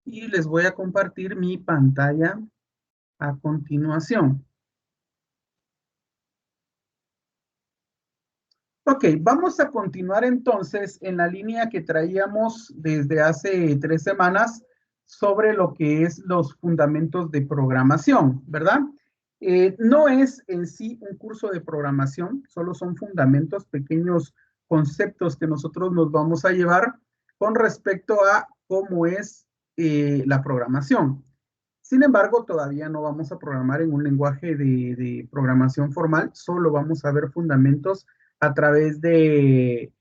y les voy a compartir mi pantalla a continuación. Ok, vamos a continuar entonces en la línea que traíamos desde hace 3 semanas sobre lo que es los fundamentos de programación, ¿verdad? No es en sí un curso de programación, solo son fundamentos, pequeños conceptos que nosotros nos vamos a llevar con respecto a cómo es la programación. Sin embargo, todavía no vamos a programar en un lenguaje de programación formal, solo vamos a ver fundamentos a través de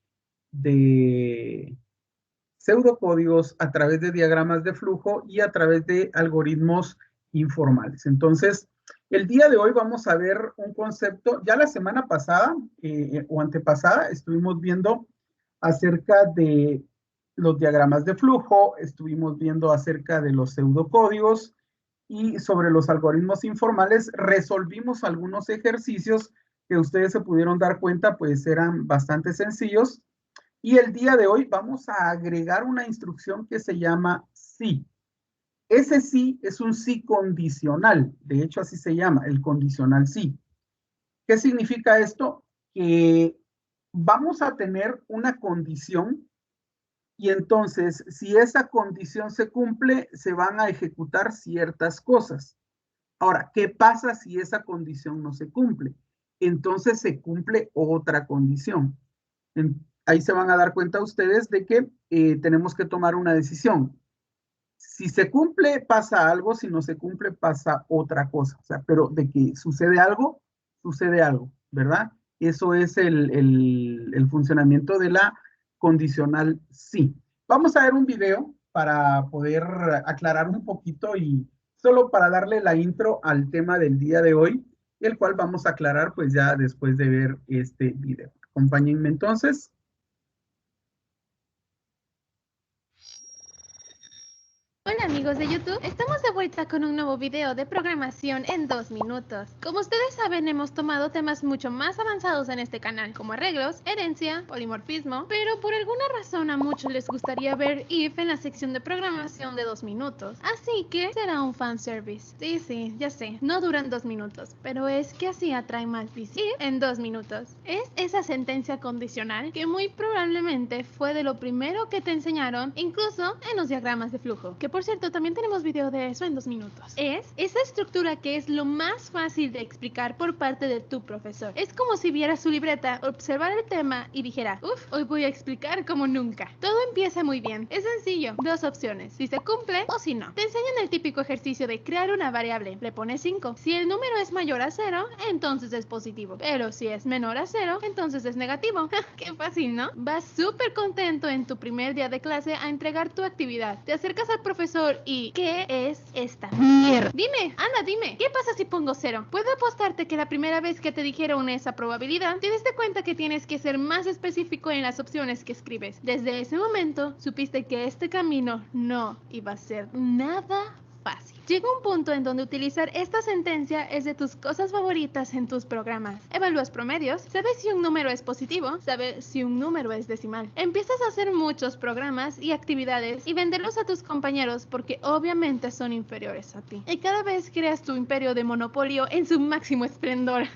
pseudocódigos, a través de diagramas de flujo y a través de algoritmos informales. Entonces, el día de hoy vamos a ver un concepto. Ya la semana pasada o antepasada estuvimos viendo acerca de los diagramas de flujo, estuvimos viendo acerca de los pseudocódigos y sobre los algoritmos informales resolvimos algunos ejercicios que ustedes se pudieron dar cuenta, pues eran bastante sencillos. Y el día de hoy vamos a agregar una instrucción que se llama sí. Ese sí es un sí condicional. De hecho, así se llama, el condicional sí. ¿Qué significa esto? Que vamos a tener una condición y entonces, si esa condición se cumple, se van a ejecutar ciertas cosas. Ahora, ¿qué pasa si esa condición no se cumple? Entonces se cumple otra condición. Ahí se van a dar cuenta ustedes de que tenemos que tomar una decisión. Si se cumple, pasa algo, si no se cumple, pasa otra cosa. O sea, pero de que sucede algo, ¿verdad? Eso es el funcionamiento de la condicional sí. Vamos a ver un video para poder aclarar un poquito y solo para darle la intro al tema del día de hoy, el cual vamos a aclarar pues ya después de ver este video. Acompáñenme entonces. Hola amigos de YouTube, estamos de vuelta con un nuevo video de programación en 2 minutos. Como ustedes saben, hemos tomado temas mucho más avanzados en este canal, como arreglos, herencia, polimorfismo, pero por alguna razón a muchos les gustaría ver if en la sección de programación de 2 minutos. Así que será un fanservice. Sí, ya sé, no duran 2 minutos, pero es que así atrae más visitas. If en 2 minutos es esa sentencia condicional que muy probablemente fue de lo primero que te enseñaron, incluso en los diagramas de flujo, que por cierto, también tenemos video de eso en 2 minutos. Es esa estructura que es lo más fácil de explicar por parte de tu profesor. Es como si viera su libreta, observara el tema y dijera, uff, hoy voy a explicar como nunca. Todo empieza muy bien. Es sencillo. 2 opciones. Si se cumple o si no. Te enseñan el típico ejercicio de crear una variable. Le pones 5. Si el número es mayor a 0, entonces es positivo. Pero si es menor a 0, entonces es negativo. Qué fácil, ¿no? Vas súper contento en tu primer día de clase a entregar tu actividad. Te acercas al profesor y ¿qué es esta mierda? Dime, Ana, dime, ¿qué pasa si pongo 0? Puedo apostarte que la primera vez que te dijeron esa probabilidad, te diste cuenta que tienes que ser más específico en las opciones que escribes. Desde ese momento, supiste que este camino no iba a ser nada fácil. Llega un punto en donde utilizar esta sentencia es de tus cosas favoritas en tus programas. Evalúas promedios, sabes si un número es positivo, sabes si un número es decimal. Empiezas a hacer muchos programas y actividades y venderlos a tus compañeros porque obviamente son inferiores a ti. Y cada vez creas tu imperio de monopolio en su máximo esplendor.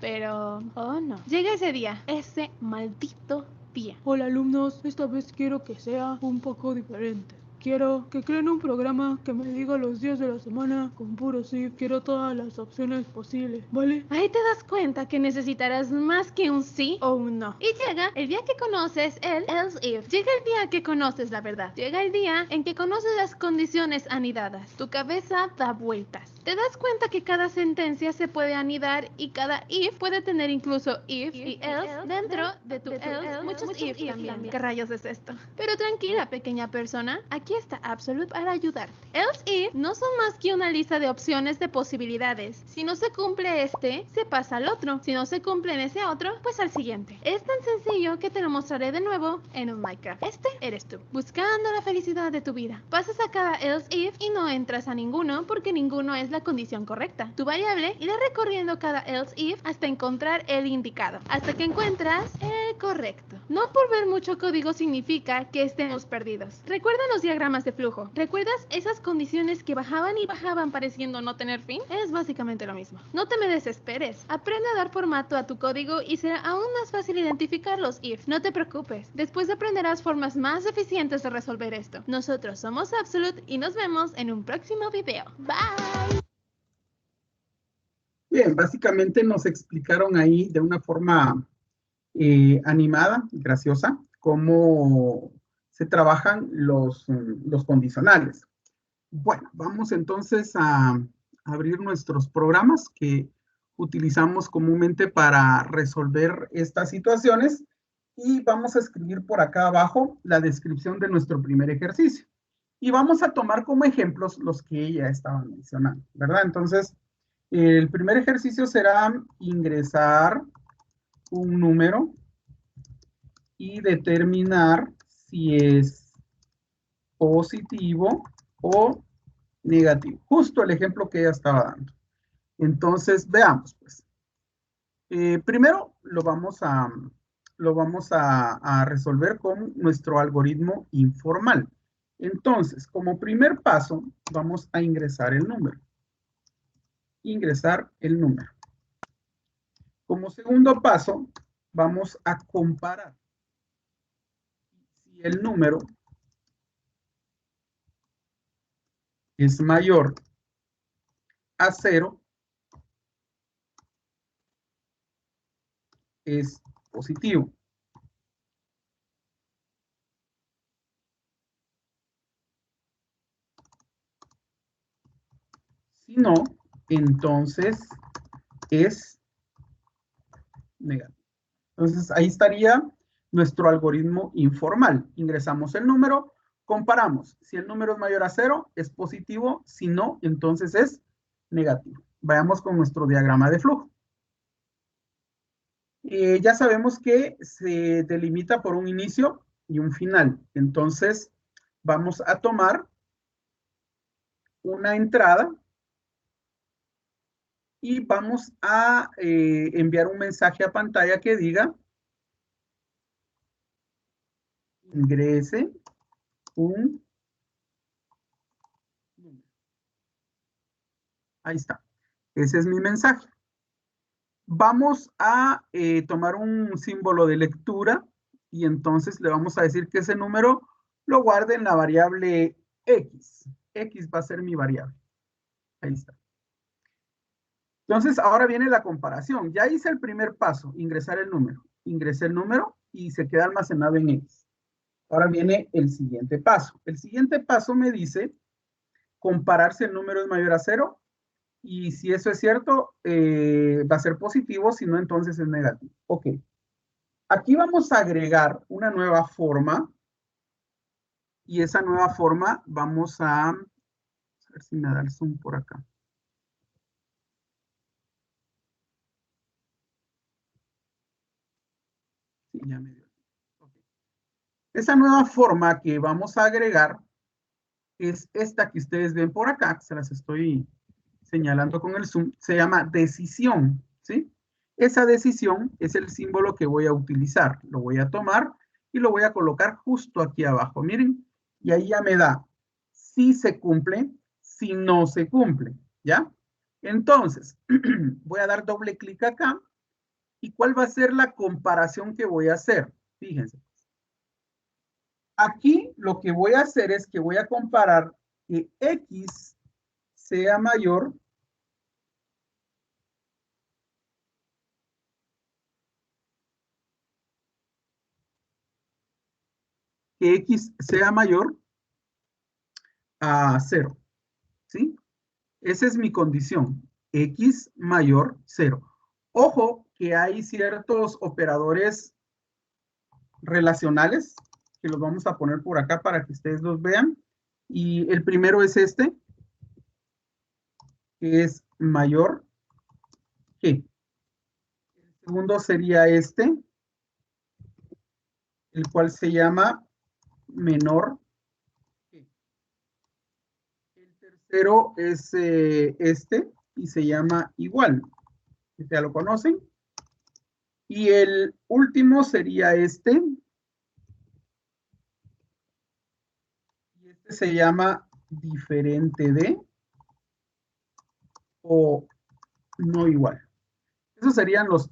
Pero, oh no, llega ese día, ese maldito día. Hola alumnos, esta vez quiero que sea un poco diferente. Quiero que creen un programa que me diga los días de la semana con puro sí. Quiero todas las opciones posibles, ¿vale? Ahí te das cuenta que necesitarás más que un sí o un no. Y llega el día que conoces el else if. Llega el día que conoces la verdad. Llega el día en que conoces las condiciones anidadas. Tu cabeza da vueltas. Te das cuenta que cada sentencia se puede anidar y cada if puede tener incluso if y else dentro de tu else. Muchos if también. ¿Qué rayos es esto? Pero tranquila, pequeña persona. Aquí está Absolute para ayudarte. Else if no son más que una lista de opciones de posibilidades. Si no se cumple este, se pasa al otro. Si no se cumple en ese otro, pues al siguiente. Es tan sencillo que te lo mostraré de nuevo en un Minecraft. Este eres tú, buscando la felicidad de tu vida. Pasas a cada else if y no entras a ninguno porque ninguno es la condición correcta. Tu variable irá recorriendo cada else if hasta encontrar el indicado. Hasta que encuentras el Correcto. No por ver mucho código significa que estemos perdidos. ¿Recuerdan los diagramas de flujo? ¿Recuerdas esas condiciones que bajaban y bajaban pareciendo no tener fin? Es básicamente lo mismo. No te me desesperes. Aprende a dar formato a tu código y será aún más fácil identificar los if. No te preocupes. Después aprenderás formas más eficientes de resolver esto. Nosotros somos Absolute y nos vemos en un próximo video. Bye. Bien, básicamente nos explicaron ahí de una forma animada, graciosa, cómo se trabajan los condicionales. Bueno, vamos entonces a abrir nuestros programas que utilizamos comúnmente para resolver estas situaciones y vamos a escribir por acá abajo la descripción de nuestro primer ejercicio. Y vamos a tomar como ejemplos los que ya estaban mencionando, ¿verdad? Entonces, el primer ejercicio será ingresar un número y determinar si es positivo o negativo. Justo el ejemplo que ella estaba dando. Entonces, veamos, pues. Primero lo vamos a resolver con nuestro algoritmo informal. Entonces, como primer paso, vamos a ingresar el número. Ingresar el número. Como segundo paso, vamos a comparar. Si el número es mayor a 0, es positivo. Si no, entonces es negativo. Entonces, ahí estaría nuestro algoritmo informal. Ingresamos el número, comparamos. Si el número es mayor a 0, es positivo. Si no, entonces es negativo. Vayamos con nuestro diagrama de flujo. Ya sabemos que se delimita por un inicio y un final. Entonces, vamos a tomar una entrada y vamos a enviar un mensaje a pantalla que diga ingrese un número. Ahí está. Ese es mi mensaje. Vamos a tomar un símbolo de lectura y entonces le vamos a decir que ese número lo guarde en la variable X. X va a ser mi variable. Ahí está. Entonces, ahora viene la comparación. Ya hice el primer paso, ingresar el número. Ingresé el número y se queda almacenado en X. Ahora viene el siguiente paso. El siguiente paso me dice comparar si el número es mayor a 0 y si eso es cierto, va a ser positivo, si no, entonces es negativo. Ok. Aquí vamos a agregar una nueva forma y esa nueva forma vamos a ver si me da el zoom por acá. Sí, ya me dio. Okay. Esa nueva forma que vamos a agregar es esta que ustedes ven por acá, se las estoy señalando con el zoom, se llama decisión, ¿sí? Esa decisión es el símbolo que voy a utilizar. Lo voy a tomar y lo voy a colocar justo aquí abajo. Miren, y ahí ya me da si se cumple, si no se cumple, ¿ya? Entonces, voy a dar doble clic acá. ¿Y cuál va a ser la comparación que voy a hacer? Fíjense. Aquí lo que voy a hacer es que voy a comparar que X sea mayor que X sea mayor a 0, ¿sí? Esa es mi condición, X mayor 0. Ojo que hay ciertos operadores relacionales que los vamos a poner por acá para que ustedes los vean. Y el primero es este, que es mayor que. El segundo sería este, el cual se llama menor que. El tercero es este y se llama igual. ¿Ya lo conocen? Y el último sería este. Y este se llama diferente de o no igual. Esos serían los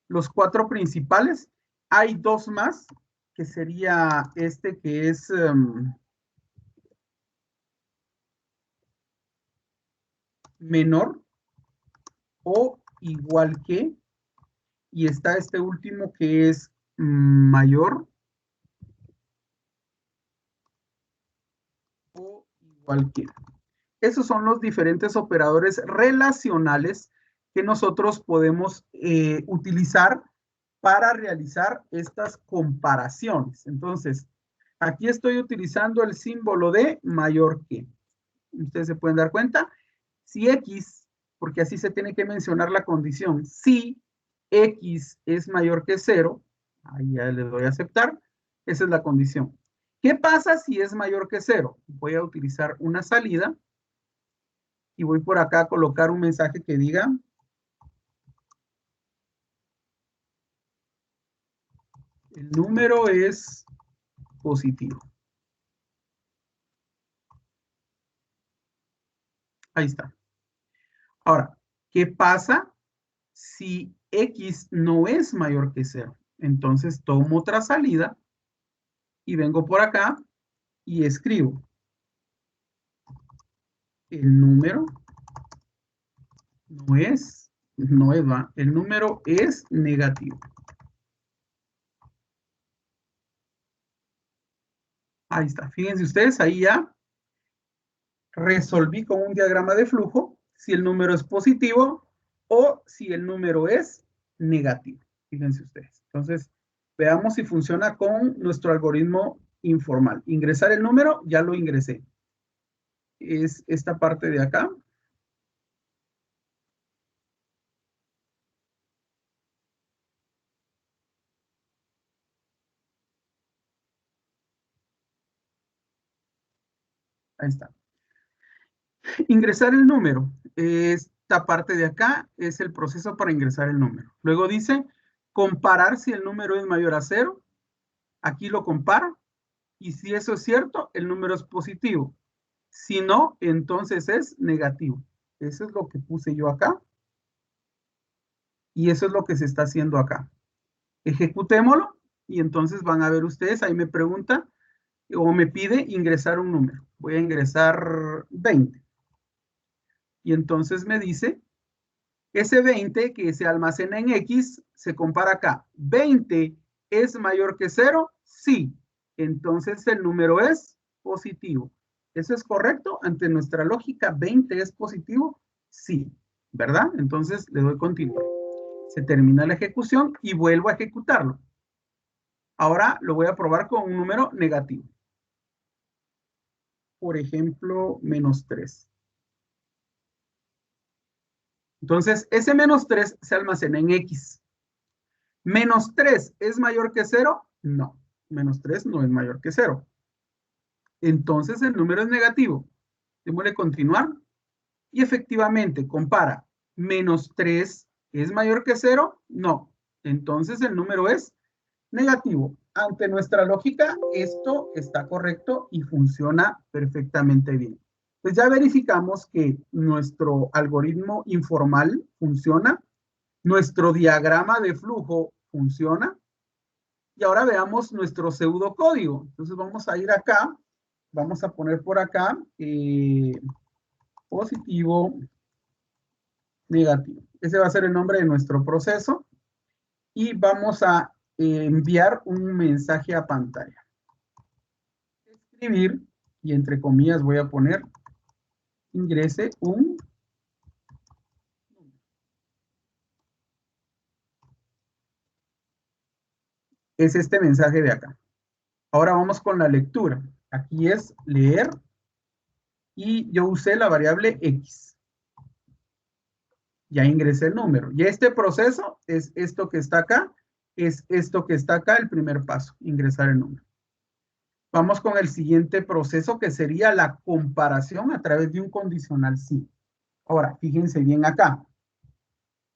los cuatro principales. Hay dos más, que sería este que es menor o igual que, y está este último que es mayor o igual que. Esos son los diferentes operadores relacionales que nosotros podemos utilizar para realizar estas comparaciones. Entonces, aquí estoy utilizando el símbolo de mayor que. Ustedes se pueden dar cuenta. Si X, porque así se tiene que mencionar la condición, si X es mayor que 0, ahí ya le doy a aceptar, esa es la condición. ¿Qué pasa si es mayor que 0? Voy a utilizar una salida y voy por acá a colocar un mensaje que diga el número es positivo. Ahí está. Ahora, ¿qué pasa si X no es mayor que 0? Entonces tomo otra salida y vengo por acá y escribo el número el número es negativo. Ahí está. Fíjense ustedes, ahí ya resolví con un diagrama de flujo si el número es positivo o si el número es negativo. Fíjense ustedes. Entonces, veamos si funciona con nuestro algoritmo informal. Ingresar el número, ya lo ingresé. Es esta parte de acá. Ahí está. Ingresar el número. Esta parte de acá es el proceso para ingresar el número. Luego dice comparar si el número es mayor a 0. Aquí lo comparo. Y si eso es cierto, el número es positivo. Si no, entonces es negativo. Eso es lo que puse yo acá. Y eso es lo que se está haciendo acá. Ejecutémoslo. Y entonces van a ver ustedes, ahí me pregunta o me pide ingresar un número. Voy a ingresar 20. Y entonces me dice, ese 20 que se almacena en X, se compara acá. ¿20 es mayor que 0? Sí. Entonces el número es positivo. ¿Eso es correcto? Ante nuestra lógica, ¿20 es positivo? Sí. ¿Verdad? Entonces le doy continuar. Se termina la ejecución y vuelvo a ejecutarlo. Ahora lo voy a probar con un número negativo. Por ejemplo, -3. Entonces, ese -3 se almacena en X. ¿-3 es mayor que 0? No. -3 no es mayor que 0. Entonces, el número es negativo. Démosle continuar. Y efectivamente, compara. ¿-3 es mayor que 0? No. Entonces, el número es negativo. Ante nuestra lógica, esto está correcto y funciona perfectamente bien. Pues ya verificamos que nuestro algoritmo informal funciona, nuestro diagrama de flujo funciona, y ahora veamos nuestro pseudocódigo. Entonces vamos a ir acá, vamos a poner por acá positivo, negativo. Ese va a ser el nombre de nuestro proceso y vamos a enviar un mensaje a pantalla. Escribir, y entre comillas voy a poner ingrese un es este mensaje de acá. Ahora vamos con la lectura. Aquí es leer y yo usé la variable X. Ya ingresé el número. Y este proceso es esto que está acá, es esto que está acá, el primer paso, ingresar el número. Vamos con el siguiente proceso que sería la comparación a través de un condicional sí. Ahora, fíjense bien acá.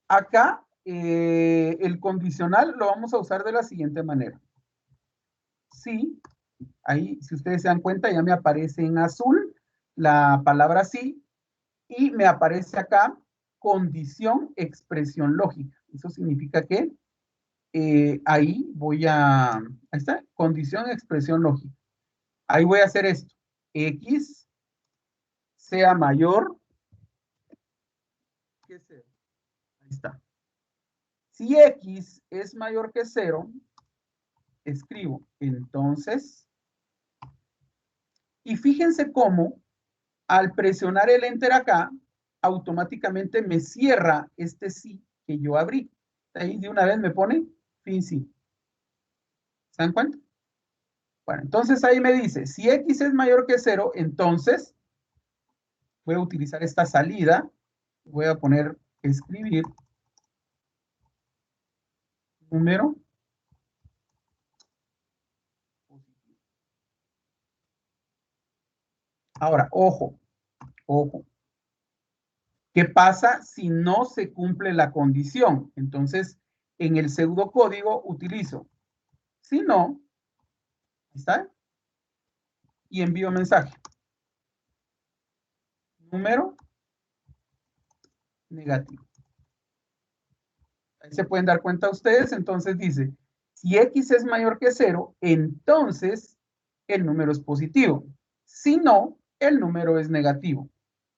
Acá el condicional lo vamos a usar de la siguiente manera. Sí, ahí, si ustedes se dan cuenta, ya me aparece en azul la palabra sí y me aparece acá condición, expresión lógica. Eso significa que ahí está, condición, expresión lógica. Ahí voy a hacer esto. X sea mayor que 0. Ahí está. Si X es mayor que 0, escribo entonces, y fíjense cómo al presionar el enter acá, automáticamente me cierra este sí que yo abrí. Ahí de una vez me pone fin sí. ¿Se dan cuenta? Bueno, entonces ahí me dice, si X es mayor que 0, entonces voy a utilizar esta salida. Voy a poner escribir número positivo. Ahora, ojo, ojo. ¿Qué pasa si no se cumple la condición? Entonces, en el pseudocódigo utilizo, si no, ¿está? Y envío mensaje. Número negativo. Ahí se pueden dar cuenta ustedes, entonces dice, si X es mayor que 0, entonces el número es positivo. Si no, el número es negativo.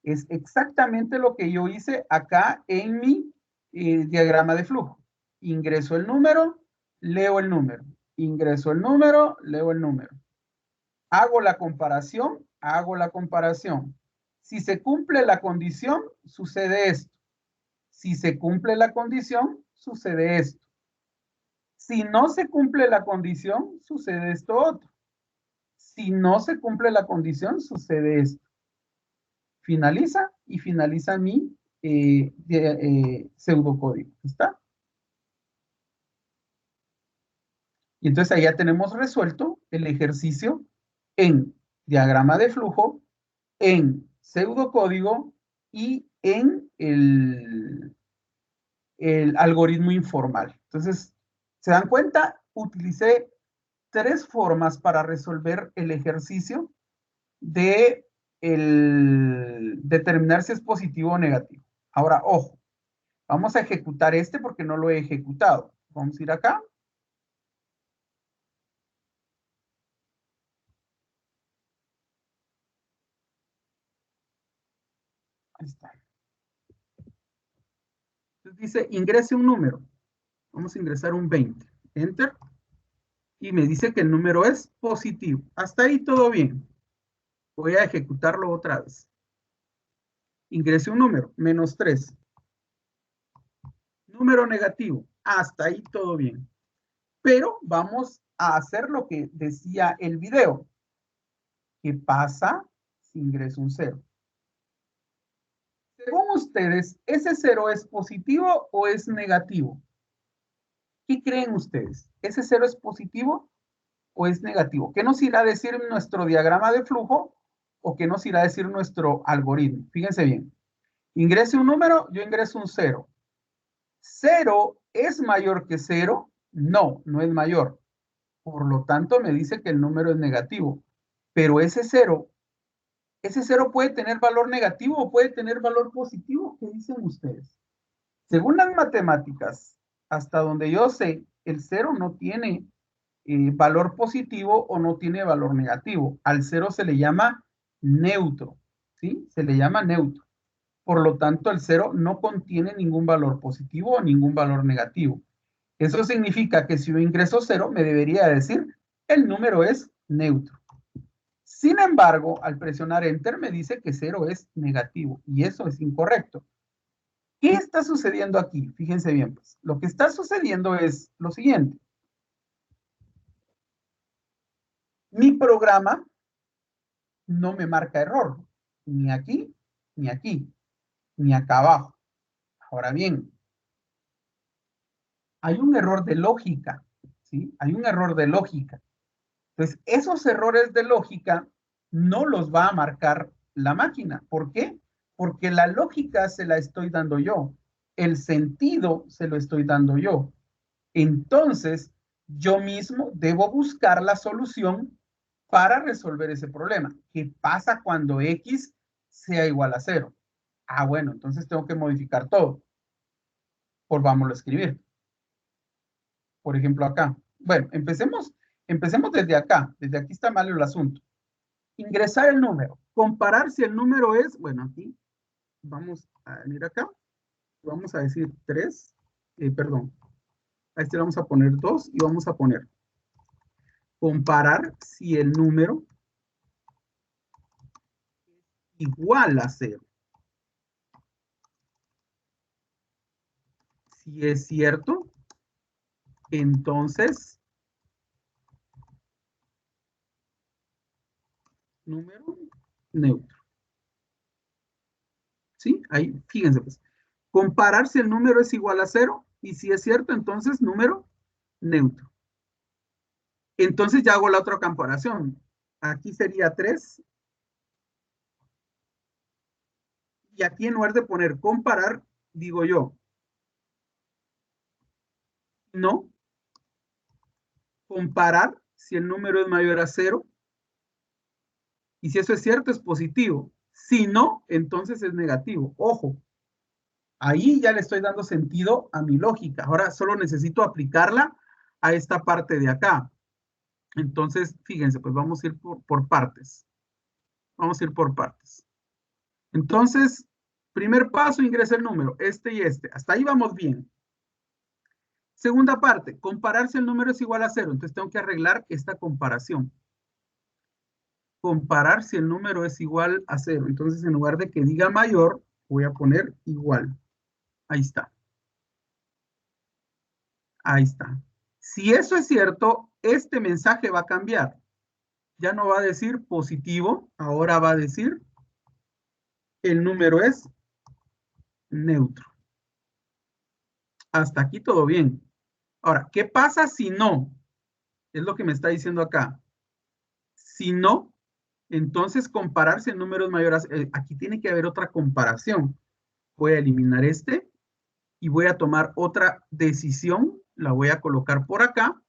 Es exactamente lo que yo hice acá en mi diagrama de flujo. Ingreso el número, leo el número. Ingreso el número, leo el número. Hago la comparación, hago la comparación. Si se cumple la condición, sucede esto. Si se cumple la condición, sucede esto. Si no se cumple la condición, sucede esto otro. Si no se cumple la condición, sucede esto. Finaliza y finaliza mi pseudocódigo. ¿Está? Y entonces ahí ya tenemos resuelto el ejercicio en diagrama de flujo, en pseudocódigo y en el algoritmo informal. Entonces, ¿se dan cuenta? Utilicé 3 formas para resolver el ejercicio de determinar si es positivo o negativo. Ahora, ojo, vamos a ejecutar este porque no lo he ejecutado. Vamos a ir acá. Ahí está. Entonces dice, ingrese un número. Vamos a ingresar un 20. Enter. Y me dice que el número es positivo. Hasta ahí todo bien. Voy a ejecutarlo otra vez. Ingrese un número, -3. Número negativo. Hasta ahí todo bien. Pero vamos a hacer lo que decía el video. ¿Qué pasa si ingreso un 0? Según ustedes, ¿ese 0 es positivo o es negativo? ¿Qué creen ustedes? ¿Ese 0 es positivo o es negativo? ¿Qué nos irá a decir nuestro diagrama de flujo o qué nos irá a decir nuestro algoritmo? Fíjense bien. Ingrese un número, yo ingreso un 0. ¿0 es mayor que 0? No, no es mayor. Por lo tanto, me dice que el número es negativo. Pero ese 0 puede tener valor negativo o puede tener valor positivo. ¿Qué dicen ustedes? Según las matemáticas, hasta donde yo sé, el 0 no tiene valor positivo o no tiene valor negativo. Al 0 se le llama neutro, ¿sí? Se le llama neutro. Por lo tanto, el 0 no contiene ningún valor positivo o ningún valor negativo. Eso significa que si yo ingreso 0, me debería decir el número es neutro. Sin embargo, al presionar Enter me dice que 0 es negativo y eso es incorrecto. ¿Qué está sucediendo aquí? Fíjense bien, pues. Lo que está sucediendo es lo siguiente. Mi programa no me marca error, ni aquí, ni aquí, ni acá abajo. Ahora bien, hay un error de lógica, ¿sí? Hay un error de lógica. Entonces, esos errores de lógica no los va a marcar la máquina. ¿Por qué? Porque la lógica se la estoy dando yo. el sentido se lo estoy dando yo. Entonces, yo mismo debo buscar la solución para resolver ese problema. ¿Qué pasa cuando X sea igual a 0? Ah, bueno, entonces tengo que modificar todo. Volvámoslo a escribir. Por ejemplo, acá. Bueno, empecemos desde acá. Desde aquí está mal el asunto. Ingresar el número. Comparar si el número es, bueno, aquí vamos a venir acá. Vamos a decir 3. Perdón. A este le vamos a poner 2 y vamos a poner comparar si el número es igual a 0. Si es cierto, entonces número neutro. ¿Sí? Ahí, fíjense pues. Comparar si el número es igual a 0 y si es cierto, entonces número neutro. Entonces ya hago la otra comparación. Aquí sería 3. Y aquí en lugar de poner comparar, digo yo, no. Comparar si el número es mayor a 0. Y si eso es cierto, es positivo. Si no, entonces es negativo. Ojo, ahí ya le estoy dando sentido a mi lógica. Ahora solo necesito aplicarla a esta parte de acá. Entonces, fíjense, pues vamos a ir por partes. Vamos a ir por partes. Entonces, primer paso, ingresa el número, este y este. Hasta ahí vamos bien. Segunda parte, comparar si el número es igual a 0. Entonces tengo que arreglar esta comparación. Comparar si el número es igual a 0. Entonces, en lugar de que diga mayor, voy a poner igual. Ahí está. Ahí está. Si eso es cierto, este mensaje va a cambiar. Ya no va a decir positivo, ahora va a decir el número es neutro. Hasta aquí todo bien. Ahora, ¿qué pasa si no? Es lo que me está diciendo acá. Si no, entonces comparar si el número es mayor a... aquí tiene que haber otra comparación. Voy a eliminar este y voy a tomar otra decisión. La voy a colocar por acá.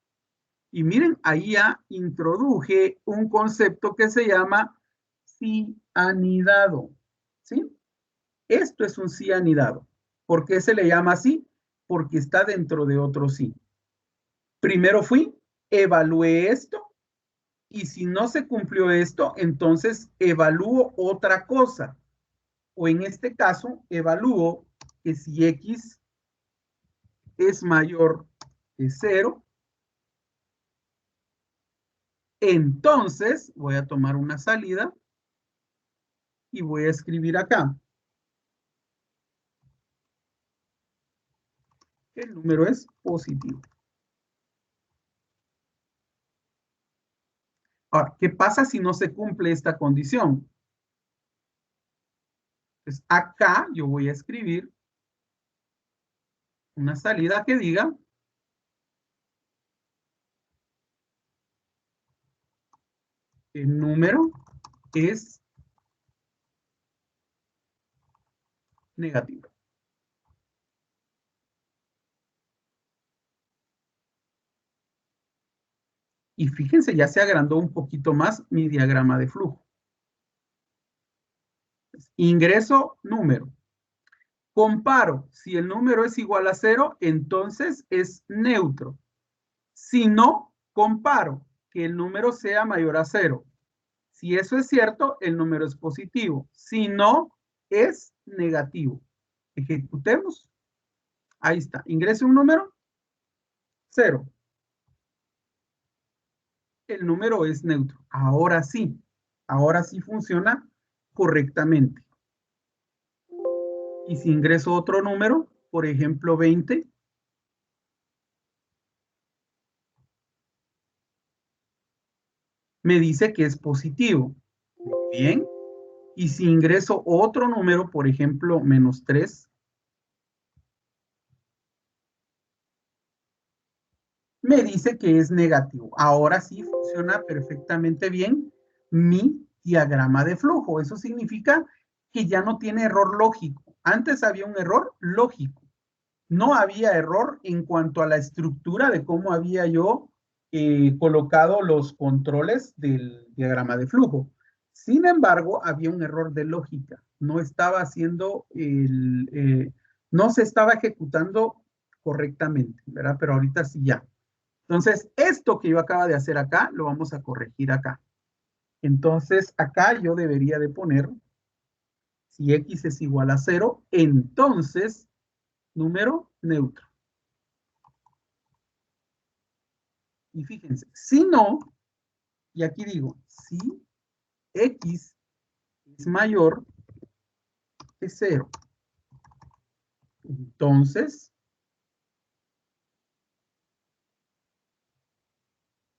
Y miren, ahí ya introduje un concepto que se llama si anidado. ¿Sí? Esto es un sí anidado. ¿Por qué se le llama así? Porque está dentro de otro sí. Primero fui, evalué esto, y si no se cumplió esto, entonces evalúo otra cosa. O en este caso, evalúo que si X es mayor que 0, entonces voy a tomar una salida y voy a escribir acá. El número es positivo. Ahora, ¿qué pasa si no se cumple esta condición? Pues acá yo voy a escribir una salida que diga el número es negativo. Y fíjense, ya se agrandó un poquito más mi diagrama de flujo. Ingreso número. Comparo. Si el número es igual a 0, entonces es neutro. Si no, comparo que el número sea mayor a 0. Si eso es cierto, el número es positivo. Si no, es negativo. Ejecutemos. Ahí está. Ingrese un número. 0. El número es neutro. Ahora sí funciona correctamente. Y si ingreso otro número, por ejemplo 20, me dice que es positivo. Bien. Y si ingreso otro número, por ejemplo menos 3, me dice que es negativo. Ahora sí funciona perfectamente bien mi diagrama de flujo. Eso significa que ya no tiene error lógico. Antes había un error lógico. no había error en cuanto a la estructura de cómo había yo colocado los controles del diagrama de flujo. Sin embargo, había un error de lógica. No estaba haciendo no se estaba ejecutando correctamente, ¿verdad? Pero ahorita sí ya. Entonces, esto que yo acabo de hacer acá, lo vamos a corregir acá. Entonces, acá yo debería de poner, si x es igual a 0, entonces, número neutro. Y fíjense, si no, y aquí digo, si x es mayor que 0, entonces,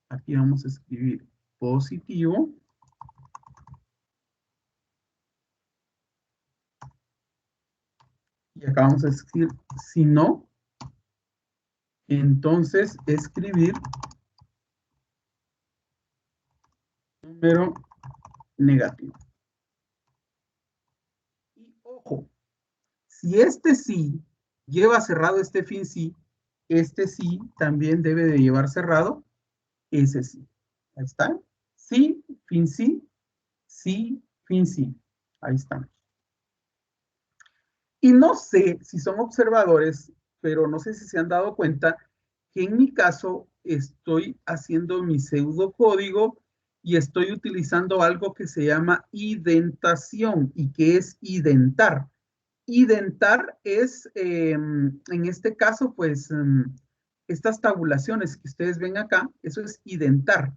aquí vamos a escribir positivo. Y acá vamos a escribir, si no, entonces escribir número negativo. Y ojo, si este sí lleva cerrado este fin sí, este sí también debe de llevar cerrado ese sí. Ahí está. Sí, fin sí, sí, fin sí. Ahí estamos. Y no sé si son observadores, pero no sé si se han dado cuenta que en mi caso estoy haciendo mi pseudocódigo y estoy utilizando algo que se llama identación y que es identar. Identar es, en este caso, pues, estas tabulaciones que ustedes ven acá, eso es identar.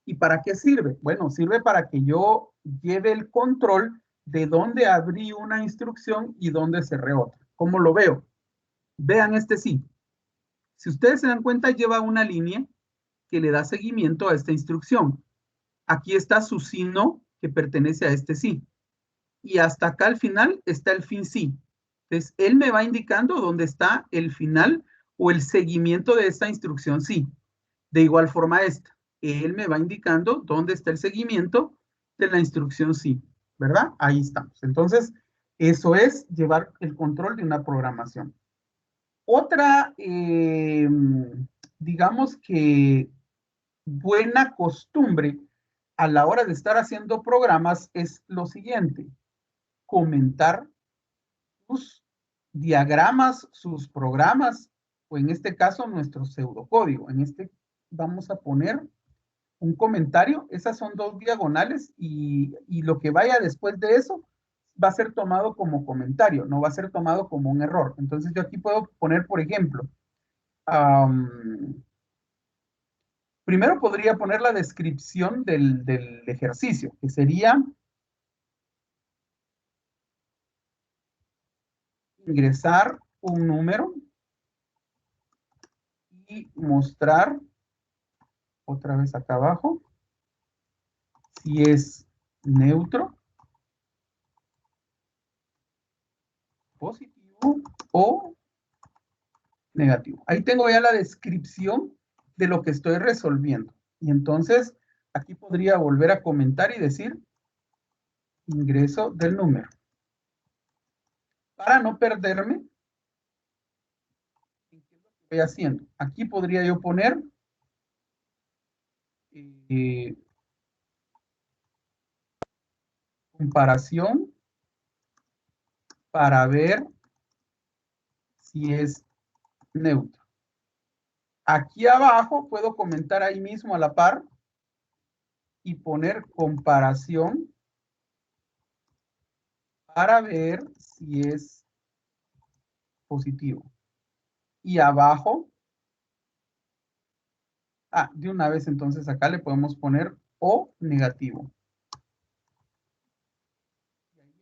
¿Y para qué sirve? Bueno, sirve para que yo lleve el control de dónde abrí una instrucción y dónde cerré otra. ¿Cómo lo veo? Vean este sí. Si ustedes se dan cuenta, lleva una línea que le da seguimiento a esta instrucción. Aquí está su signo que pertenece a este sí. Y hasta acá al final está el fin sí. Entonces, él me va indicando dónde está el final o el seguimiento de esta instrucción sí. De igual forma esta. Él me va indicando dónde está el seguimiento de la instrucción sí. ¿Verdad? Ahí estamos. Entonces, eso es llevar el control de una programación. Otra, digamos que buena costumbre a la hora de estar haciendo programas es lo siguiente: comentar sus diagramas, sus programas, o en este caso nuestro pseudocódigo. En este vamos a poner un comentario. Esas son 2 diagonales y lo que vaya después de eso va a ser tomado como comentario, no va a ser tomado como un error. Entonces yo aquí puedo poner, por ejemplo, primero podría poner la descripción del ejercicio, que sería ingresar un número y mostrar, otra vez acá abajo, si es neutro, positivo o negativo. Ahí tengo ya la descripción de lo que estoy resolviendo. Y entonces aquí podría volver a comentar y decir ingreso del número. Para no perderme, ¿qué es lo que estoy haciendo? Aquí podría yo poner comparación para ver si es neutro. Aquí abajo puedo comentar ahí mismo a la par y poner comparación para ver si es positivo. Y abajo, de una vez entonces acá le podemos poner o negativo.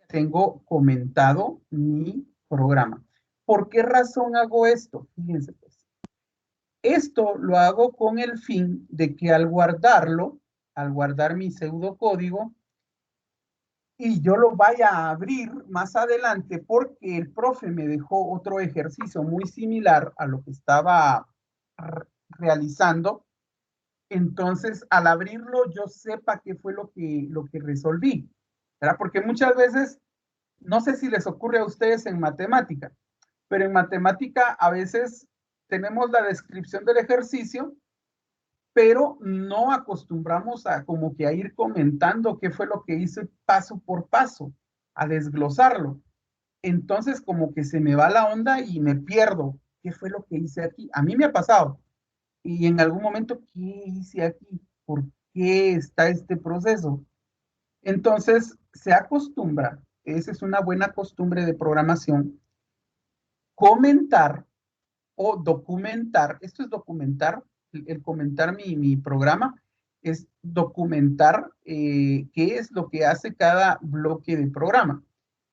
Tengo comentado mi programa. ¿Por qué razón hago esto? Fíjense pues. Esto lo hago con el fin de que al guardarlo, al guardar mi pseudocódigo, y yo lo vaya a abrir más adelante porque el profe me dejó otro ejercicio muy similar a lo que estaba realizando. Entonces, al abrirlo, yo sepa qué fue lo que resolví, ¿verdad? Porque muchas veces, no sé si les ocurre a ustedes en matemática, pero en matemática a veces tenemos la descripción del ejercicio, pero no acostumbramos a como que a ir comentando qué fue lo que hice paso por paso, a desglosarlo. Entonces como que se me va la onda y me pierdo. ¿Qué fue lo que hice aquí? A mí me ha pasado. Y en algún momento, ¿qué hice aquí? ¿Por qué está este proceso? Entonces se acostumbra, esa es una buena costumbre de programación, comentar o documentar. Esto es documentar, el comentar mi programa es documentar qué es lo que hace cada bloque de programa.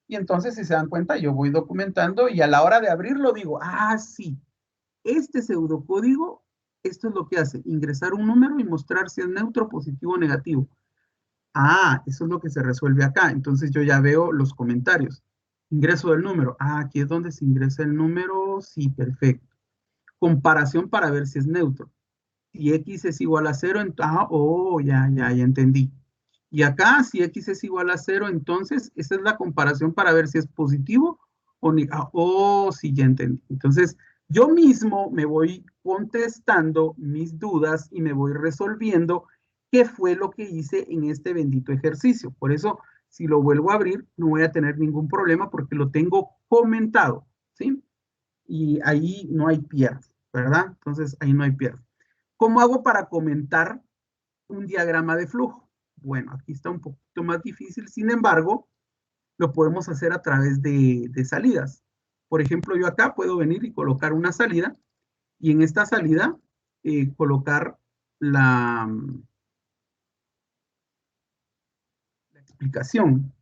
Y entonces, si se dan cuenta, yo voy documentando y a la hora de abrirlo digo, ah, sí, este pseudocódigo, esto es lo que hace, ingresar un número y mostrar si es neutro, positivo o negativo. Ah, eso es lo que se resuelve acá. Entonces yo ya veo los comentarios. Ingreso del número. Ah, aquí es donde se ingresa el número. Sí, perfecto. Comparación para ver si es neutro. Si x es igual a cero, ya entendí. Y acá, si x es igual a cero, entonces, esa es la comparación para ver si es positivo o negativo. Sí, ya entendí. Entonces, yo mismo me voy contestando mis dudas y me voy resolviendo qué fue lo que hice en este bendito ejercicio. Por eso, si lo vuelvo a abrir, no voy a tener ningún problema porque lo tengo comentado, ¿sí? Y ahí no hay pierde, ¿verdad? Entonces, ahí no hay pierde. ¿Cómo hago para comentar un diagrama de flujo? Bueno, aquí está un poquito más difícil, sin embargo, lo podemos hacer a través de salidas. Por ejemplo, yo acá puedo venir y colocar una salida y en esta salida colocar la explicación.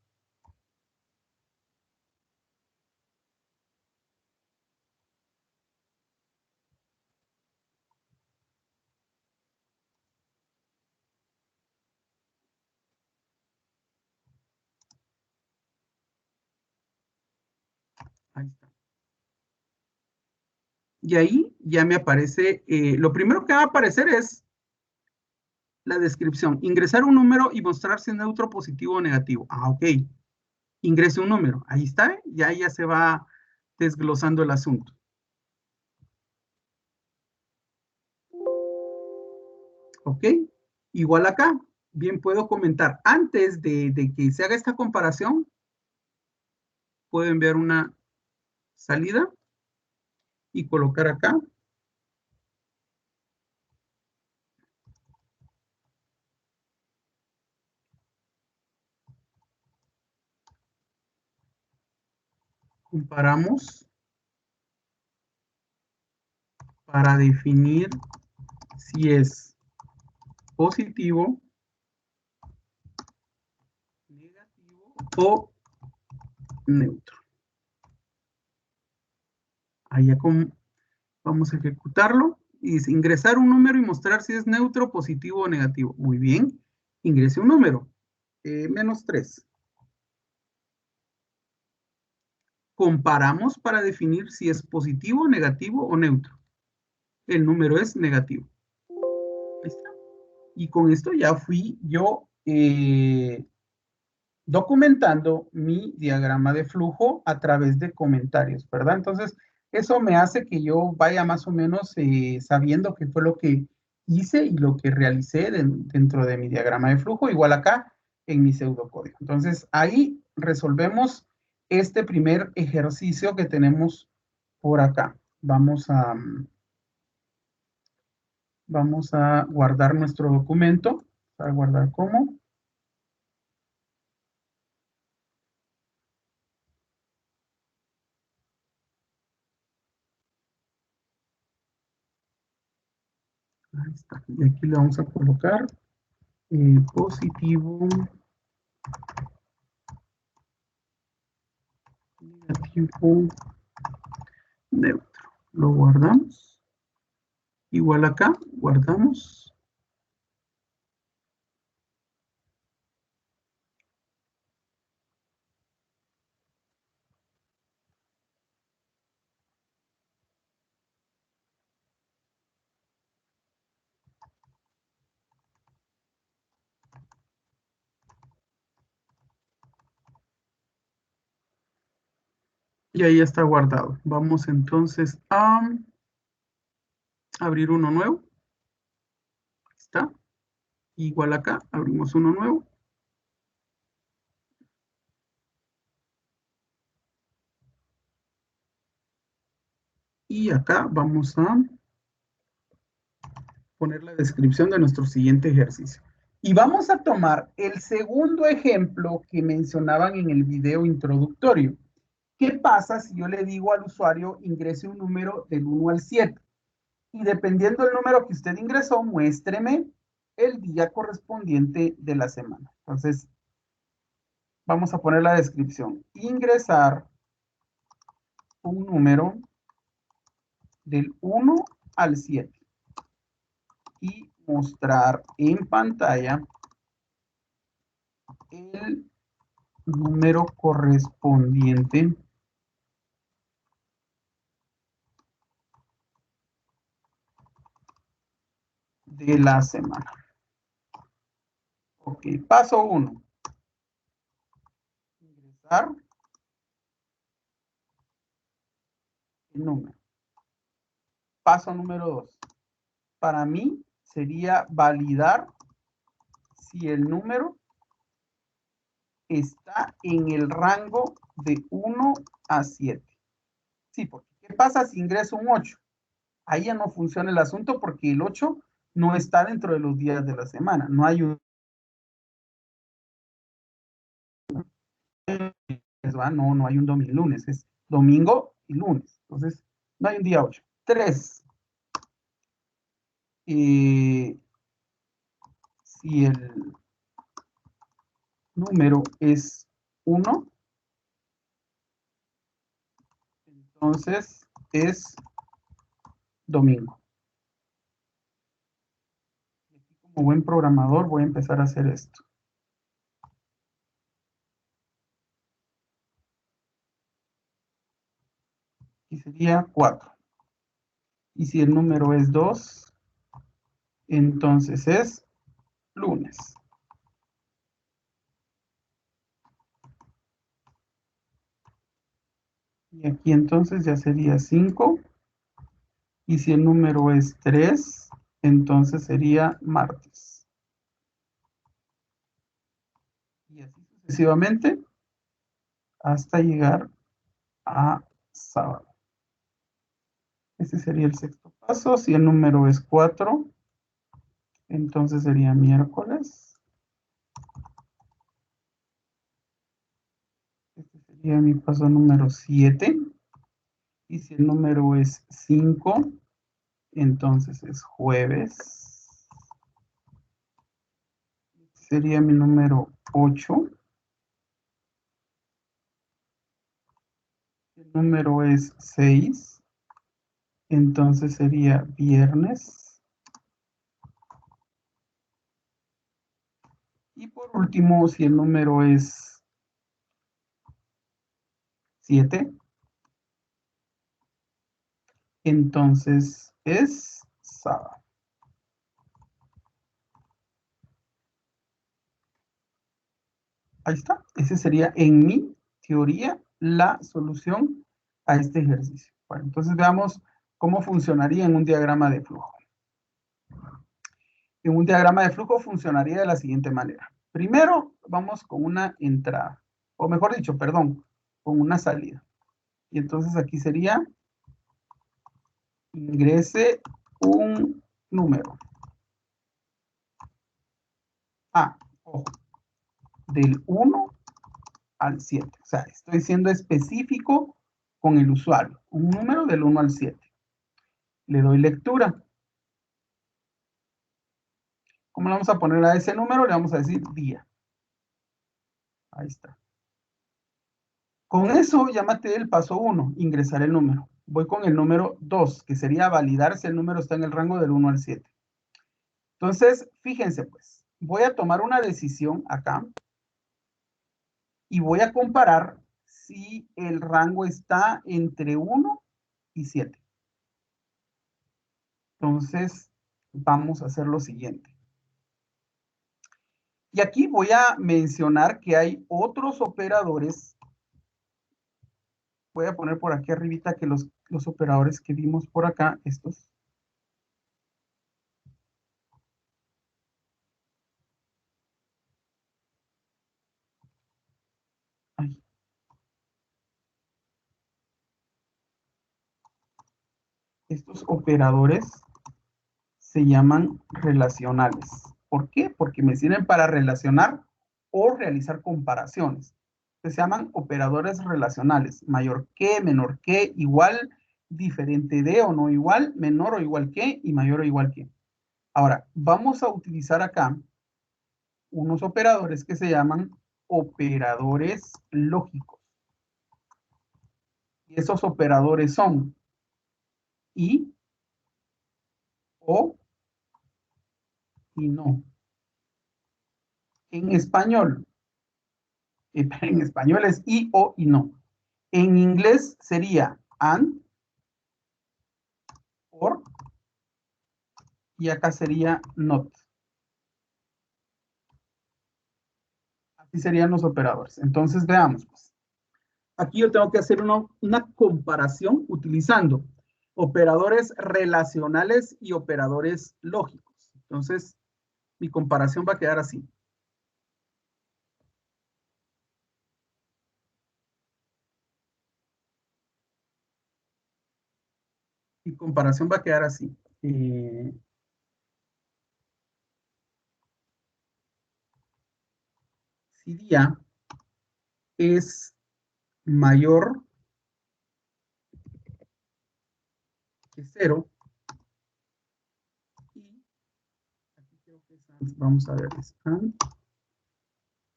Ahí está. Y ahí ya me aparece, lo primero que va a aparecer es la descripción. Ingresar un número y mostrar si es neutro, positivo o negativo. Ah, ok. Ingrese un número. Ahí está, ya se va desglosando el asunto. ¿Ok? Igual acá, bien puedo comentar. Antes de que se haga esta comparación, puedo enviar una salida y colocar acá. Comparamos para definir si es positivo, negativo o neutro. Allá vamos a ejecutarlo y dice ingresar un número y mostrar si es neutro, positivo o negativo. Muy bien, ingrese un número, -3. Comparamos para definir si es positivo, negativo o neutro. El número es negativo. Ahí está. Y con esto ya fui yo documentando mi diagrama de flujo a través de comentarios, ¿verdad? Entonces, eso me hace que yo vaya más o menos sabiendo qué fue lo que hice y lo que realicé dentro de mi diagrama de flujo, igual acá en mi pseudocódigo. Entonces, ahí resolvemos este primer ejercicio que tenemos por acá. Vamos a guardar nuestro documento, a guardar como. Ahí está. Y aquí le vamos a colocar positivo, negativo, neutro. Lo guardamos. Igual acá, guardamos. Y ahí está guardado. Vamos entonces a abrir uno nuevo. Ahí está. Igual acá, abrimos uno nuevo. Y acá vamos a poner la descripción de nuestro siguiente ejercicio. Y vamos a tomar el segundo ejemplo que mencionaban en el video introductorio. ¿Qué pasa si yo le digo al usuario ingrese un número del 1 al 7? Y dependiendo del número que usted ingresó, muéstreme el día correspondiente de la semana. Entonces, vamos a poner la descripción. Ingresar un número del 1 al 7 y mostrar en pantalla el número correspondiente de la semana. Ok, paso 1. Ingresar el número. Paso número 2. Para mí sería validar si el número está en el rango de 1 a 7. Sí, porque ¿qué pasa si ingreso un 8? Ahí ya no funciona el asunto porque el 8 no está dentro de los días de la semana. No hay un... No hay un domingo y lunes. Es domingo y lunes. Entonces, no hay un día 8. 3. Si el número es 1, entonces es domingo. Como buen programador voy a empezar a hacer esto. Y sería 4. Y si el número es 2, entonces es lunes. Y aquí entonces ya sería 5. Y si el número es 3, entonces sería martes. Y así sucesivamente hasta llegar a sábado. Ese sería el sexto paso. Si el número es 4, entonces sería miércoles. Este sería mi paso número 7. Y si el número es 5, entonces es jueves. Sería mi número 8. El número es 6. Entonces sería viernes. Y por último, si el número es 7, entonces es sábado. Ahí está. Ese sería, en mi teoría, la solución a este ejercicio. Bueno, entonces veamos cómo funcionaría en un diagrama de flujo. En un diagrama de flujo funcionaría de la siguiente manera. Primero, vamos con una entrada, o mejor dicho, perdón, con una salida. Y entonces aquí sería, ingrese un número. Ojo, del 1 al 7. O sea, estoy siendo específico con el usuario. Un número del 1 al 7. Le doy lectura. ¿Cómo le vamos a poner a ese número? Le vamos a decir día. Ahí está. Con eso ya maté el paso 1, ingresar el número. Voy con el número 2, que sería validar si el número está en el rango del 1 al 7. Entonces, fíjense pues, voy a tomar una decisión acá y voy a comparar si el rango está entre 1 y 7. Entonces, vamos a hacer lo siguiente. Y aquí voy a mencionar que hay otros operadores. voy a poner por aquí arribita que los operadores que vimos por acá, estos. Ay. Estos operadores se llaman relacionales. ¿Por qué? Porque me sirven para relacionar o realizar comparaciones. Se llaman operadores relacionales. Mayor que, menor que, igual, diferente de o no igual, menor o igual que y mayor o igual que. Ahora, vamos a utilizar acá unos operadores que se llaman operadores lógicos. Y esos operadores son y, o y no. En español es y, o y no. En inglés sería and, or, y acá sería not. Así serían los operadores. Entonces veamos, pues. Aquí yo tengo que hacer una comparación utilizando operadores relacionales y operadores lógicos. Entonces, mi comparación va a quedar así. Mi comparación va a quedar así. Si día es mayor que 0, y aquí creo que es and, vamos a ver, es and,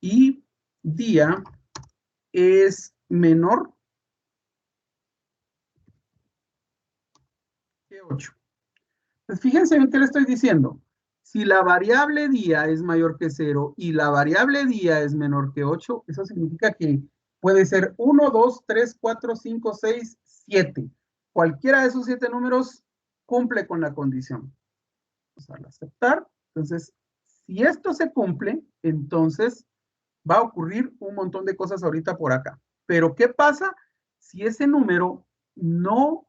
y día es menor que 8. Pues fíjense bien qué le estoy diciendo. Si la variable día es mayor que 0 y la variable día es menor que 8, eso significa que puede ser 1, 2, 3, 4, 5, 6, 7. Cualquiera de esos 7 números cumple con la condición. Vamos a darle a aceptar. Entonces, si esto se cumple, entonces va a ocurrir un montón de cosas ahorita por acá. Pero, ¿qué pasa si ese número no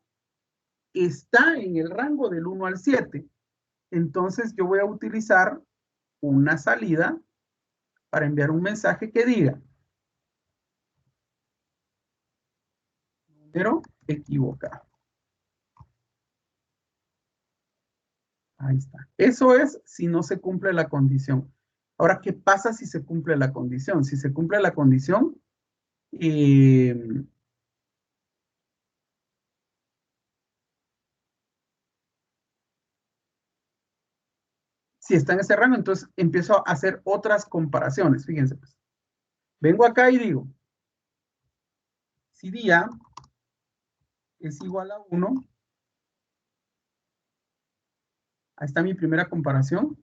está en el rango del 1 al 7? Entonces yo voy a utilizar una salida para enviar un mensaje que diga número equivocado. Ahí está. Eso es si no se cumple la condición. Ahora, ¿qué pasa si se cumple la condición? Si se cumple la condición, si está en ese rango, entonces empiezo a hacer otras comparaciones. Fíjense, pues. Vengo acá y digo, si día es igual a 1, ahí está mi primera comparación.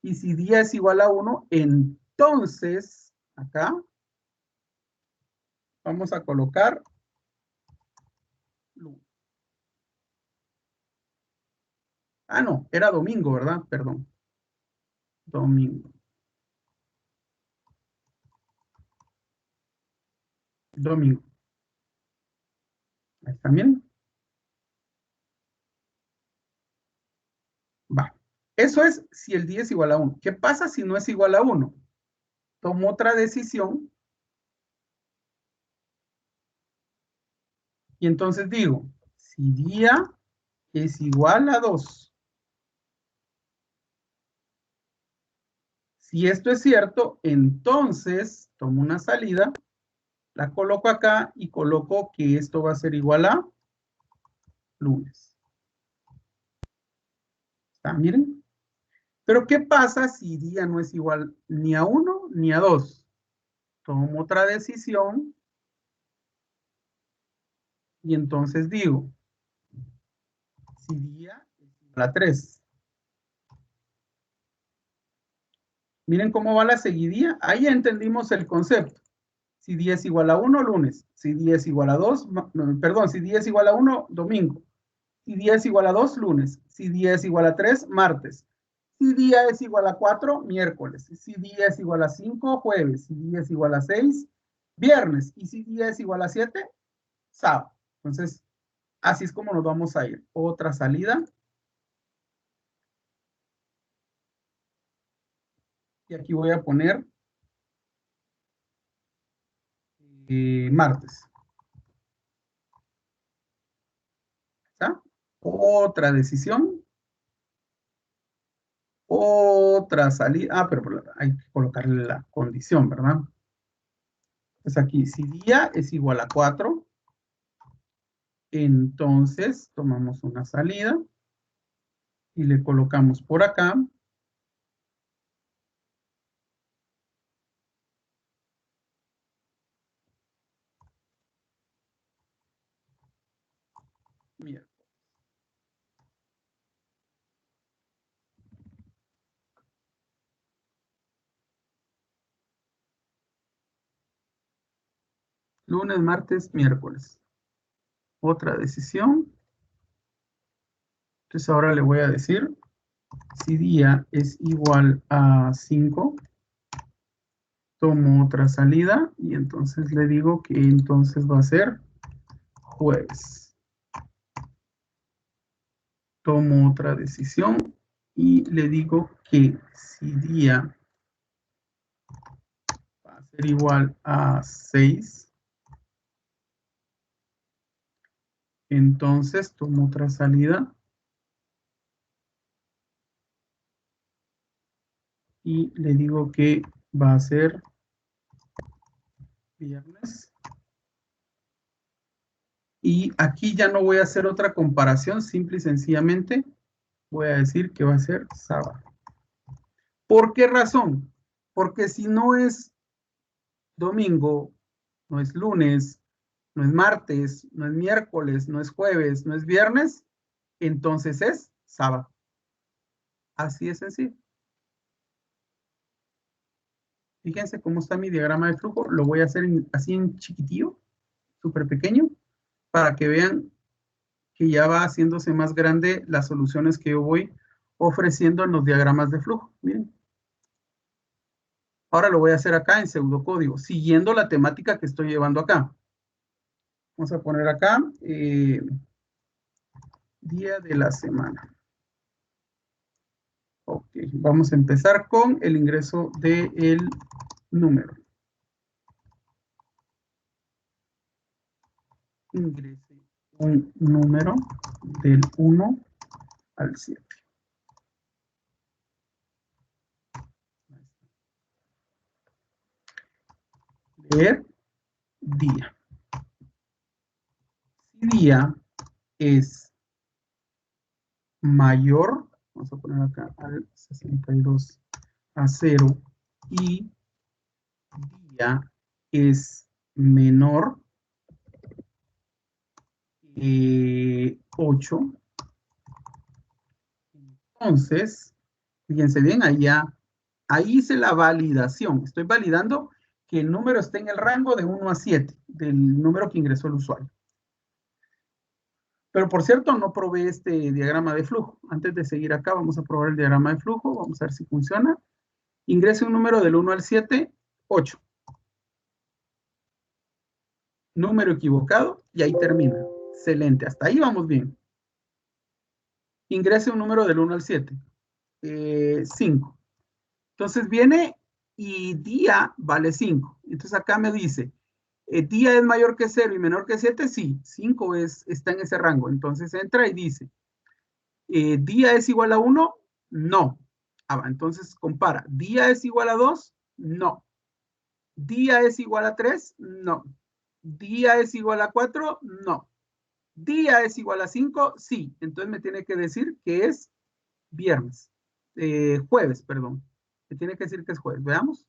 Y si día es igual a 1, entonces, acá, vamos a colocar lunes. Ah, no, era domingo, ¿verdad? Perdón. Domingo. Domingo. Ahí está bien. Va. Eso es si el día es igual a 1. ¿Qué pasa si no es igual a 1? Tomo otra decisión. Y entonces digo, si día es igual a 2. Si esto es cierto, entonces tomo una salida, la coloco acá y coloco que esto va a ser igual a lunes. ¿Está? Miren. Pero ¿qué pasa si día no es igual ni a 1 ni a 2? Tomo otra decisión y entonces digo, si día es igual a 3. Miren cómo va la seguidilla. Ahí entendimos el concepto. Si día es igual a 1, lunes. Si día es igual a 2, perdón, si día es igual a 1, domingo. Si día es igual a 2, lunes. Si día es igual a 3, martes. Si día es igual a 4, miércoles. Si día es igual a 5, jueves. Si día es igual a 6, viernes. Y si día es igual a 7, sábado. Entonces, así es como nos vamos a ir. Otra salida. Y aquí voy a poner martes. ¿Está? Otra decisión. Otra salida. Ah, pero hay que colocarle la condición, ¿verdad? Pues aquí, si día es igual a 4, entonces tomamos una salida y le colocamos por acá. Mira. Lunes, martes, miércoles. Otra decisión. Entonces ahora le voy a decir, si día es igual a 5, tomo otra salida y entonces le digo que entonces va a ser jueves. Tomo otra decisión y le digo que si día va a ser igual a 6, entonces tomo otra salida y le digo que va a ser viernes. Y aquí ya no voy a hacer otra comparación, simple y sencillamente voy a decir que va a ser sábado. ¿Por qué razón? Porque si no es domingo, no es lunes, no es martes, no es miércoles, no es jueves, no es viernes, entonces es sábado. Así es sencillo. Fíjense cómo está mi diagrama de flujo. Lo voy a hacer así en chiquitillo, súper pequeño, para que vean que ya va haciéndose más grande las soluciones que yo voy ofreciendo en los diagramas de flujo. Miren. Ahora lo voy a hacer acá en pseudocódigo, siguiendo la temática que estoy llevando acá. Vamos a poner acá día de la semana. Ok, vamos a empezar con el ingreso del número. Ingrese un número del 1 al 7. Leer día. Si día es mayor, vamos a poner acá al 62 a 0, y día es menor 8, entonces, fíjense bien, ahí hice la validación. Estoy validando que el número esté en el rango de 1 a 7, del número que ingresó el usuario. Pero por cierto, no probé este diagrama de flujo. Antes de seguir acá, vamos a probar el diagrama de flujo. Vamos a ver si funciona. Ingrese un número del 1 al 7, 8. Número equivocado y ahí termina. Excelente, hasta ahí vamos bien. Ingrese un número del 1 al 7, 5. Entonces viene y día vale 5. Entonces acá me dice, día es mayor que 0 y menor que 7, sí, 5 está en ese rango. Entonces entra y dice, ¿día es igual a 1? No. Entonces compara, ¿día es igual a 2? No. ¿Día es igual a 3? No. ¿Día es igual a 4? No. ¿Día es igual a 5? Sí. Entonces me tiene que decir que es viernes. Jueves, perdón. Me tiene que decir que es jueves. Veamos.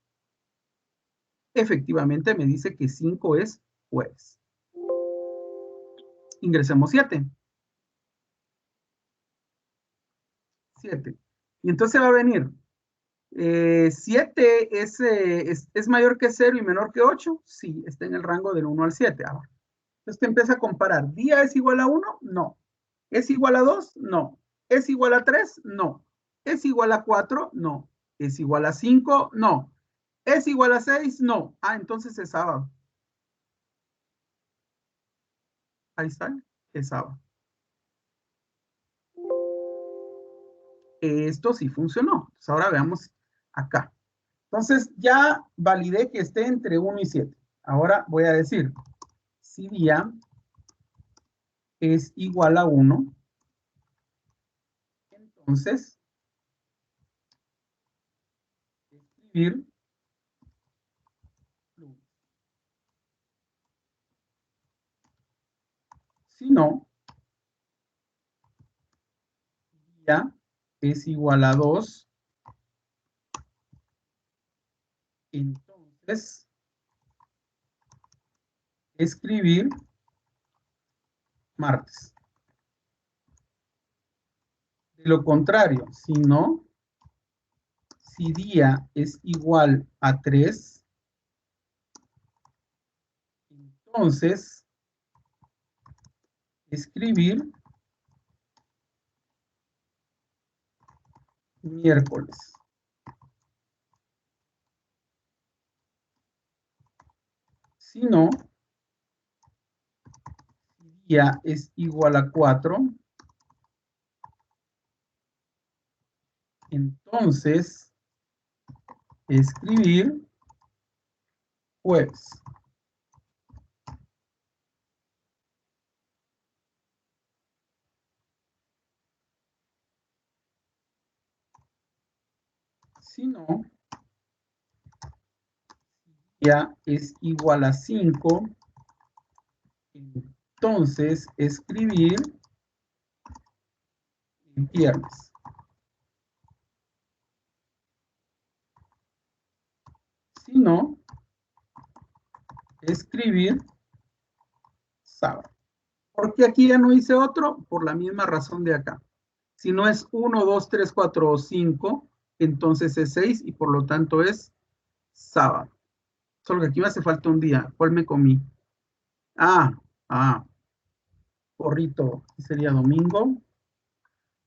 Efectivamente me dice que 5 es jueves. Ingresemos 7. 7. Y entonces va a venir 7 es mayor que 0 y menor que 8. Sí, está en el rango del 1 al 7. Ahora, entonces te empieza a comparar. ¿Día es igual a 1? No. ¿Es igual a 2? No. ¿Es igual a 3? No. ¿Es igual a 4? No. ¿Es igual a 5? No. ¿Es igual a 6? No. Entonces es sábado. Ahí está, es sábado. Esto sí funcionó. Entonces, ahora veamos acá. Entonces, ya validé que esté entre 1 y 7. Ahora voy a decir, si día es igual a 1, entonces, escribir lunes. Si no, día es igual a 2, entonces, escribir martes. De lo contrario, si no, si día es igual a 3, entonces escribir miércoles. Si no, si día es igual a 4, entonces escribir jueves. Si no, día es igual a 5, entonces escribir viernes. Si no, escribir sábado. ¿Por qué aquí ya no hice otro? Por la misma razón de acá. Si no es 1, 2, 3, 4 o 5, entonces es 6 y por lo tanto es sábado. Solo que aquí me hace falta un día. ¿Cuál me comí? Ah, porrito. Aquí sería domingo.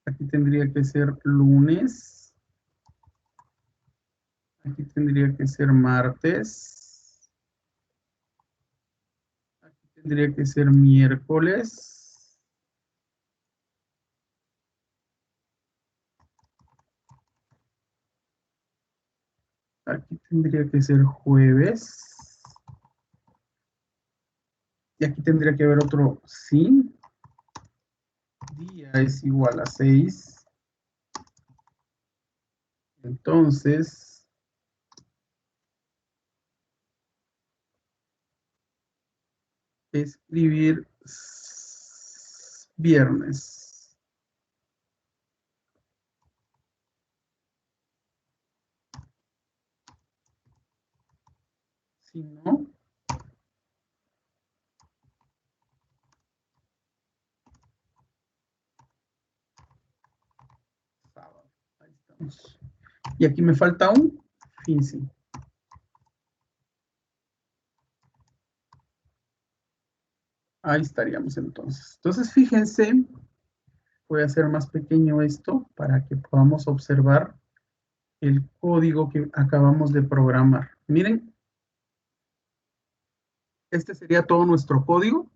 Aquí tendría que ser lunes. Aquí tendría que ser martes. Aquí tendría que ser miércoles. Aquí tendría que ser jueves. Y aquí tendría que haber otro sí. Día es igual a 6. Entonces, escribir viernes. Si no, sábado. Ahí estamos. Y aquí me falta un fin sí. Ahí estaríamos entonces. Entonces, fíjense, voy a hacer más pequeño esto para que podamos observar el código que acabamos de programar. Miren, este sería todo nuestro código.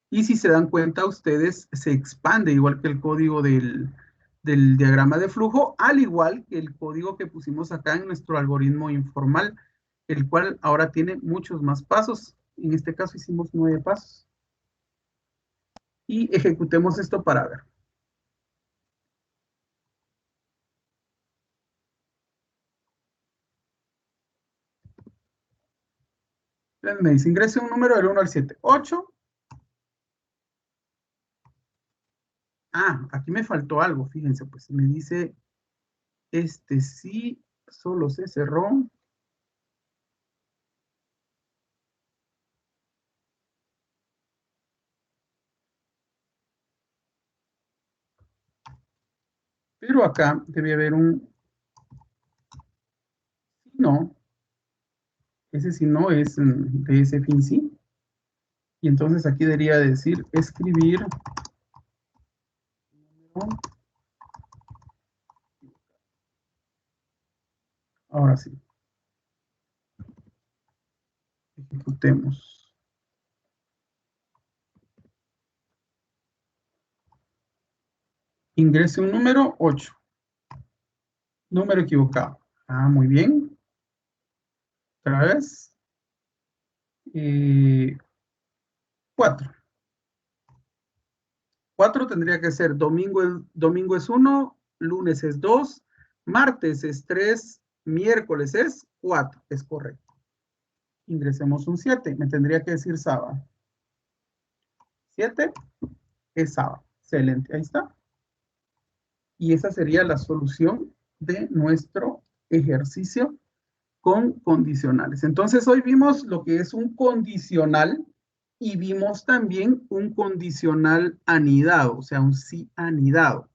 Y si se dan cuenta, ustedes se expande igual que el código del diagrama de flujo, al igual que el código que pusimos acá en nuestro algoritmo informal, el cual ahora tiene muchos más pasos. En este caso hicimos 9 pasos. Y ejecutemos esto para ver. Entonces me dice, ingrese un número del 1 al 7. 8. Aquí me faltó algo, fíjense, pues me dice, este sí, solo se cerró. Pero acá debe haber un no. Ese si no es de ese fin sí. Y entonces aquí debería decir escribir. Ahora sí. Ejecutemos. Ingrese un número 8. Número equivocado. Ah, muy bien. Otra vez. 4. 4 tendría que ser domingo es 1, lunes es 2, martes es 3, miércoles es 4. Es correcto. Ingresemos un 7. Me tendría que decir sábado. 7 es sábado. Excelente. Ahí está. Y esa sería la solución de nuestro ejercicio con condicionales. Entonces, hoy vimos lo que es un condicional y vimos también un condicional anidado, o sea, un sí anidado.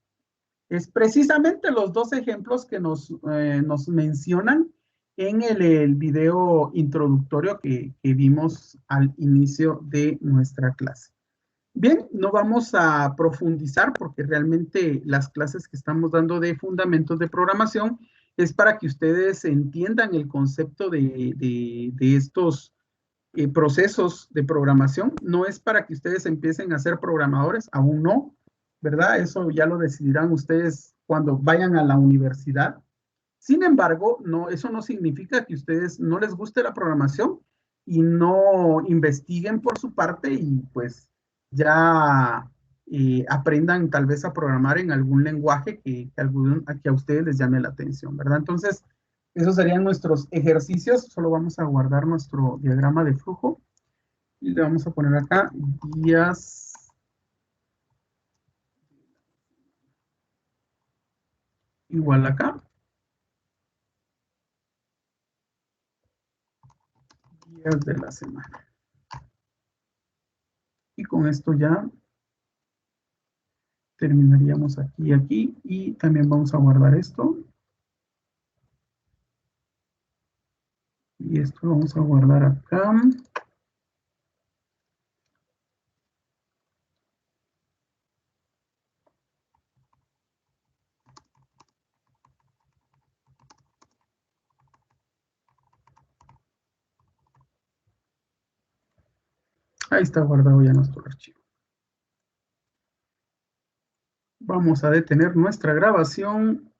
Es precisamente los dos ejemplos que nos mencionan en el video introductorio que vimos al inicio de nuestra clase. Bien, no vamos a profundizar porque realmente las clases que estamos dando de fundamentos de programación es para que ustedes entiendan el concepto de estos procesos de programación. No es para que ustedes empiecen a ser programadores, aún no, ¿verdad? Eso ya lo decidirán ustedes cuando vayan a la universidad. Sin embargo, no, eso no significa que a ustedes no les guste la programación y no investiguen por su parte y pues ya aprendan tal vez a programar en algún lenguaje que a ustedes les llame la atención, ¿verdad? Entonces, esos serían nuestros ejercicios. Solo vamos a guardar nuestro diagrama de flujo y le vamos a poner acá días igual acá. Días de la semana. Y con esto ya terminaríamos aquí y aquí. Y también vamos a guardar esto. Y esto lo vamos a guardar acá. Ahí está guardado ya nuestro archivo. Vamos a detener nuestra grabación.